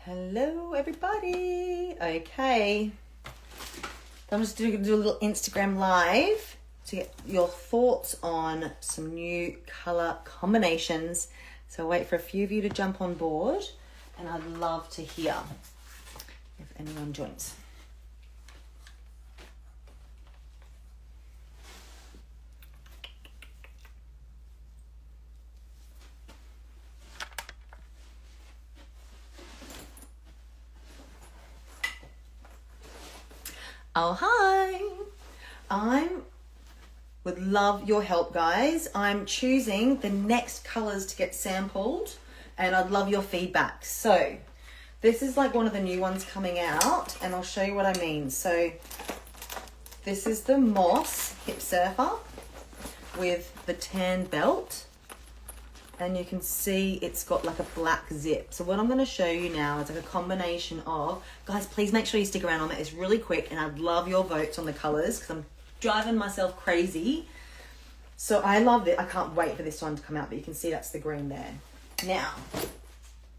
Hello everybody. Okay, I'm just going to do a little Instagram live to get your thoughts on some new color combinations. So I'll wait for a few of you to jump on board, and I'd love to hear if anyone joins. Oh, hi. I would love your help, guys. I'm choosing the next colors to get sampled, and I'd love your feedback. So this is like one of the new ones coming out, and I'll show you what I mean. So this is the Moss Hip Surfer with the tan belt, and you can see it's got like a black zip. So what I'm going to show you now is like a combination of, guys, please make sure you stick around on it. It's really quick, and I'd love your votes on the colors because I'm driving myself crazy. So I love it. I can't wait for this one to come out, but you can see that's the green there. Now,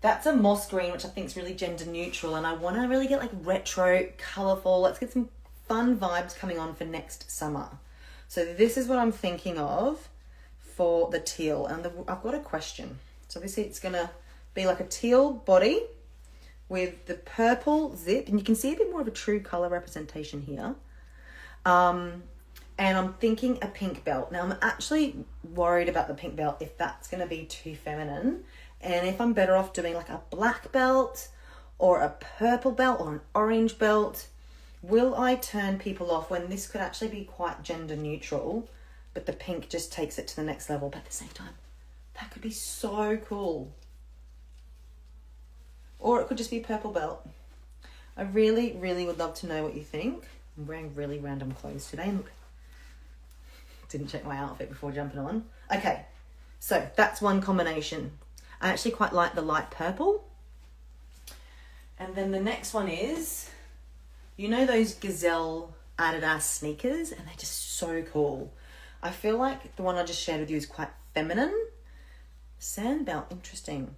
that's a moss green, which I think is really gender neutral, and I want to really get like retro, colorful. Let's get some fun vibes coming on for next summer. So this is what I'm thinking of for the teal, and I've got a question. So obviously it's gonna be like a teal body with the purple zip, and you can see a bit more of a true color representation here. And I'm thinking a pink belt. Now I'm actually worried about the pink belt if that's gonna be too feminine, and if I'm better off doing like a black belt or a purple belt or an orange belt. Will I turn people off when this could actually be quite gender neutral, but the pink just takes it to the next level? But at the same time, that could be so cool. Or it could just be purple belt. I really, really would love to know what you think. I'm wearing really random clothes today. Look, didn't check my outfit before jumping on. Okay, so that's one combination. I actually quite like the light purple. And then the next one is, you know those Gazelle Adidas sneakers? And they're just so cool. I feel like the one I just shared with you is quite feminine. Sandbelt, interesting.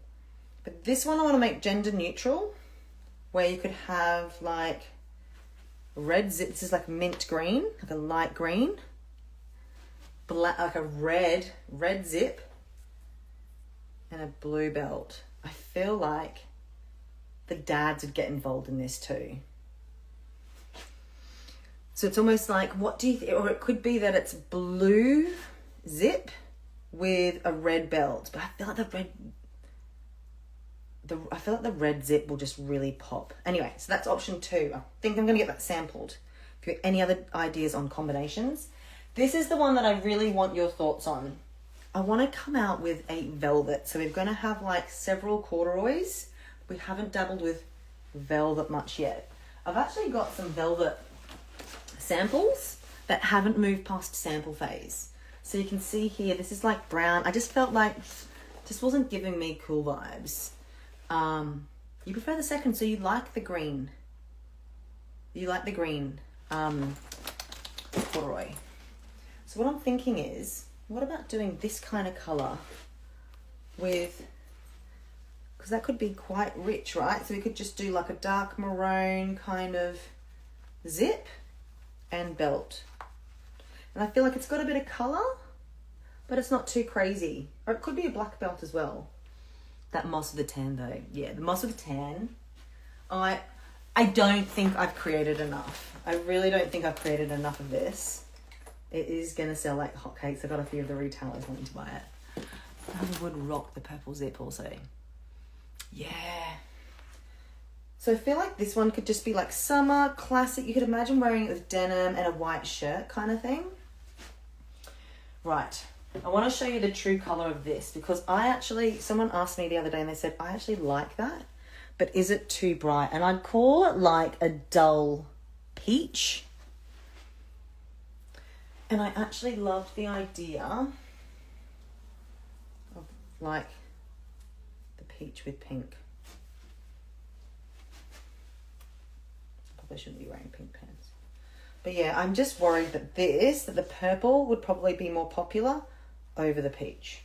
But this one I want to make gender neutral, where you could have like red zip. This is like mint green, like a light green. Black, like a red zip, and a blue belt. I feel like the dads would get involved in this too. So it's almost like, what do you think? Or it could be that it's blue zip with a red belt. But I feel like the red zip will just really pop. Anyway, so that's option 2. I think I'm going to get that sampled. If you have any other ideas on combinations. This is the one that I really want your thoughts on. I want to come out with a velvet. So we're going to have like several corduroys. We haven't dabbled with velvet much yet. I've actually got some velvet samples that haven't moved past sample phase. So you can see here, this is like brown. I just felt like this wasn't giving me cool vibes. You prefer the second, so you like the green. You like the green corduroy. So what I'm thinking is, what about doing this kind of color with, because that could be quite rich, right? So we could just do like a dark maroon kind of zip and belt. And I feel like it's got a bit of color, but it's not too crazy. Or it could be a black belt as well. That moss with the tan though. Yeah, the moss with the tan. I don't think I've created enough. I really don't think I've created enough of this. It is going to sell like hotcakes. I got a few of the retailers wanting to buy it. I would rock the purple zip also. Yeah. So I feel like this one could just be like summer, classic. You could imagine wearing it with denim and a white shirt kind of thing. Right. I want to show you the true color of this because someone asked me the other day and they said, I actually like that, but is it too bright? And I'd call it like a dull peach. And I actually loved the idea of like the peach with pink. Probably shouldn't be wearing pink pants. But yeah, I'm just worried that the purple would probably be more popular over the peach.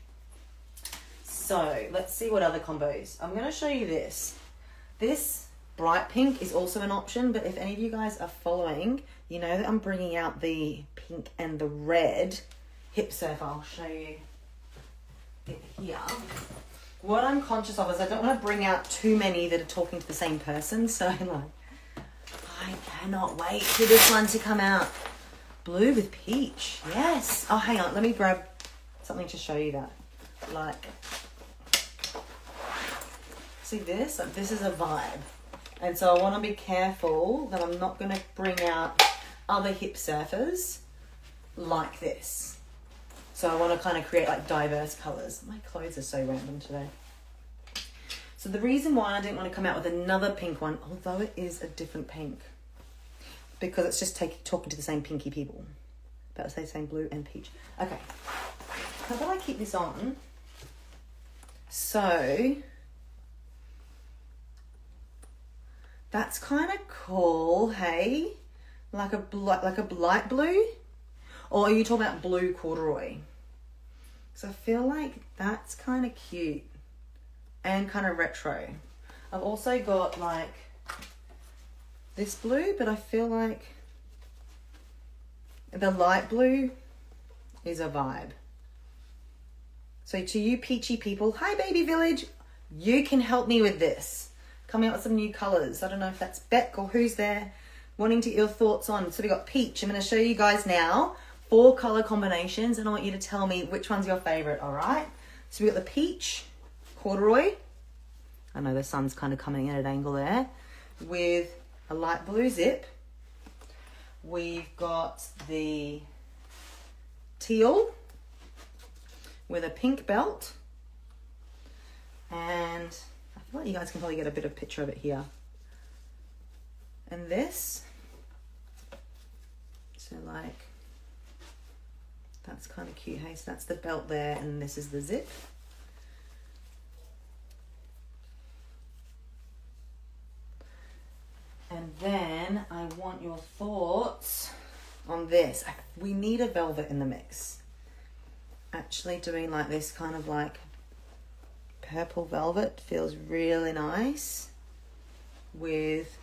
So let's see what other combos. I'm going to show you this. This bright pink is also an option, but if any of you guys are following, you know that I'm bringing out the pink and the red hip surf. I'll show you it here. What I'm conscious of is I don't want to bring out too many that are talking to the same person. So like, I cannot wait for this one to come out. Blue with peach. Yes. Oh, hang on. Let me grab something to show you that. Like, see this? Like, this is a vibe. And so I want to be careful that I'm not going to bring out other hip surfers like this. So I want to kind of create like diverse colors. My clothes are so random today. So the reason why I didn't want to come out with another pink one, although it is a different pink, because it's just talking to the same pinky people. About to say same blue and peach. Okay. How about I keep this on? So that's kind of cool, hey? Like a light blue? Or are you talking about blue corduroy? So I feel like that's kind of cute and kind of retro. I've also got like this blue, but I feel like the light blue is a vibe. So to you peachy people, hi baby village, you can help me with this. Coming up with some new colours. I don't know if that's Beck or who's there wanting to get your thoughts on. So we got peach. I'm going to show you guys now 4 colour combinations and I want you to tell me which one's your favourite, all right? So we got the peach, corduroy. I know the sun's kind of coming at an angle there. With a light blue zip. We've got the teal with a pink belt. And I feel like you guys can probably get a bit of picture of it here. And this, so like, that's kind of cute, hey? So that's the belt there, and this is the zip. And then I want your thoughts on this. We need a velvet in the mix. Actually doing like this kind of like purple velvet feels really nice with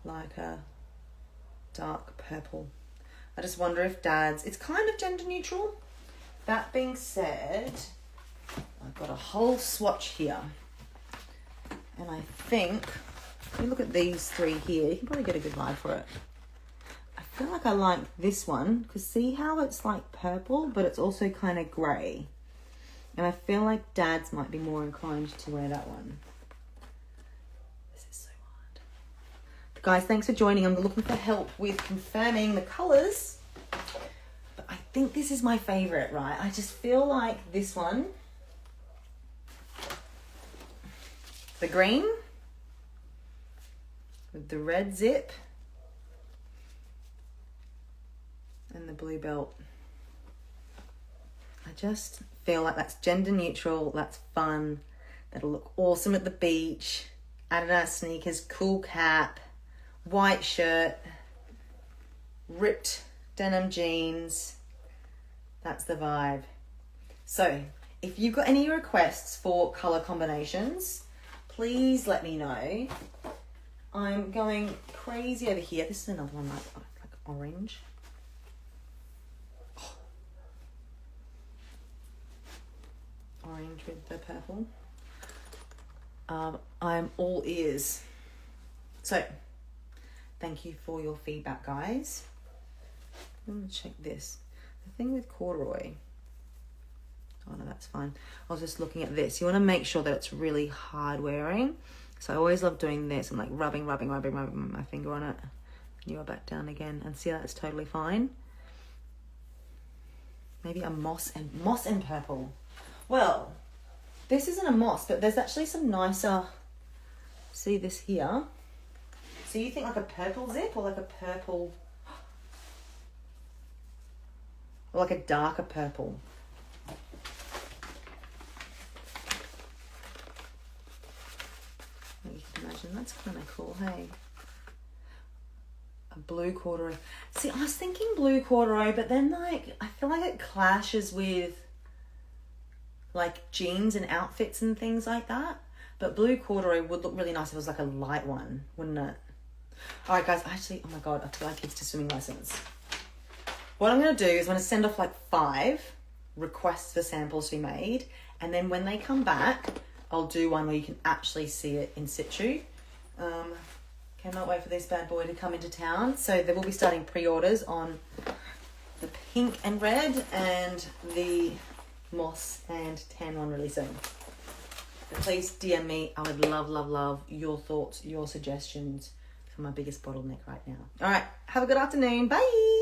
like a dark purple. I just wonder if Dad's, it's kind of gender neutral. That being said, I've got a whole swatch here. And I think, if you look at these 3 here, you can probably get a good vibe for it. I feel like I like this one, because see how it's like purple, but it's also kind of grey. And I feel like Dad's might be more inclined to wear that one. Guys, thanks for joining. I'm looking for help with confirming the colours. But I think this is my favourite, right? I just feel like this one, the green with the red zip and the blue belt. I just feel like that's gender neutral, that's fun, that'll look awesome at the beach. Adidas sneakers, cool cap, white shirt, ripped denim jeans. That's the vibe. So if you've got any requests for colour combinations, please let me know. I'm going crazy over here. This is another one like orange. Oh. Orange with the purple. I'm all ears. So thank you for your feedback, guys. Let me check this. The thing with corduroy. Oh no, that's fine. I was just looking at this. You want to make sure that it's really hard wearing. So I always love doing this. I'm like rubbing my finger on it. You are back down again. And see, that's totally fine. Maybe a moss and purple. Well, this isn't a moss, but there's actually some nicer. See this here? So you think like a purple zip or like a purple, or like a darker purple? You can imagine that's kind of cool, hey? A blue corduroy. See, I was thinking blue corduroy, but then like, I feel like it clashes with like jeans and outfits and things like that. But blue corduroy would look really nice if it was like a light one, wouldn't it? All right, guys, actually, oh my God, I feel like kids to swimming lessons. What I'm going to do is I'm going to send off like 5 requests for samples to be made. And then when they come back, I'll do one where you can actually see it in situ. Cannot wait for this bad boy to come into town. So they will be starting pre-orders on the pink and red and the moss and tan one really soon. But please DM me. I would love, love, love your thoughts, your suggestions for my biggest bottleneck right now. All right. Have a good afternoon. Bye.